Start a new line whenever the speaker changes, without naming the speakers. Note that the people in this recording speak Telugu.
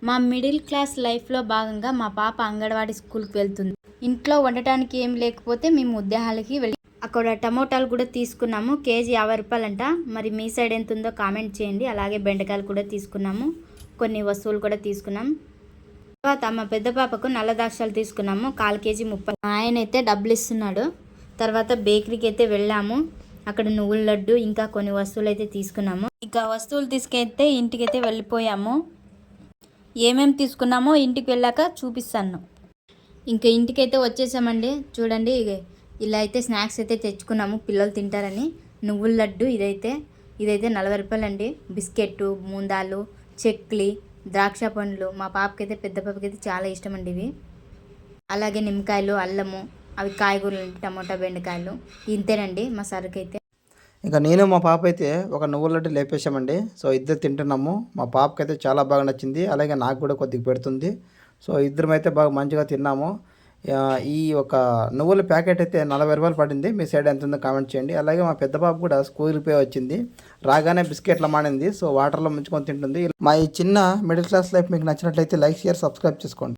మా మిడిల్ క్లాస్ లైఫ్లో భాగంగా మా పాప అంగన్వాడీ స్కూల్కి వెళ్తుంది. ఇంట్లో వండటానికి ఏం లేకపోతే మేము ఉద్యాహాలకి వెళ్ళి అక్కడ టమోటాలు కూడా తీసుకున్నాము. కేజీ 50 రూపాయలంట. మరి మీ సైడ్ ఎంత ఉందో కామెంట్ చేయండి. అలాగే బెండకాయలు కూడా తీసుకున్నాము. కొన్ని వస్తువులు కూడా తీసుకున్నాం. తర్వాత మా పెద్ద పాపకు నల్ల ద్రాక్షాలు తీసుకున్నాము. 1/4 కేజీ 30. ఆయన అయితే డబ్బులు ఇస్తున్నాడు. తర్వాత బేకరీకి అయితే వెళ్ళాము. అక్కడ నువ్వుల లడ్డు ఇంకా కొన్ని వస్తువులు అయితే తీసుకున్నాము. ఇంకా వస్తువులు తీసుకైతే ఇంటికైతే వెళ్ళిపోయాము. ఏమేమి తీసుకున్నామో ఇంటికి వెళ్ళాక చూపిస్తాను. ఇంకా ఇంటికైతే వచ్చేసామండి. చూడండి, ఇలా అయితే స్నాక్స్ అయితే తెచ్చుకున్నాము పిల్లలు తింటారని. నువ్వుల లడ్డు ఇదైతే 40 రూపాయలండి. బిస్కెట్టు, మూందాలు, చెక్లీ, ద్రాక్ష పండ్లు. మా పాపకైతే పెద్ద పాపకైతే చాలా ఇష్టం అండి ఇవి. అలాగే నిమ్మకాయలు, అల్లము, అవి కాయగూరలు, టమోటా, బెండకాయలు. ఇంతేనండి మా సరుకు అయితే.
ఇంకా నేను మా పాప అయితే ఒక నువ్వుల లడ్డు లేపేసామండి. సో ఇద్దరు తింటున్నాము. మా పాపకైతే చాలా బాగా నచ్చింది. అలాగే నాకు కూడా కొద్దిగా పెడుతుంది. సో ఇద్దరం అయితే బాగా మంచిగా తిన్నాము. ఈ ఒక నువ్వుల ప్యాకెట్ అయితే 40 రూపాయలు పడింది. మీ సైడ్ ఎంత ఉందో కామెంట్ చేయండి. అలాగే మా పెద్ద పాప కూడా స్కూల్కి పోయి వచ్చింది. రాగానే బిస్కెట్లు మానింది. సో వాటర్లో ముంచుకొని తింటుంది. మా ఈ చిన్న మిడిల్ క్లాస్ లైఫ్ మీకు నచ్చినట్లయితే లైక్, షేర్, సబ్స్క్రైబ్ చేసుకోండి.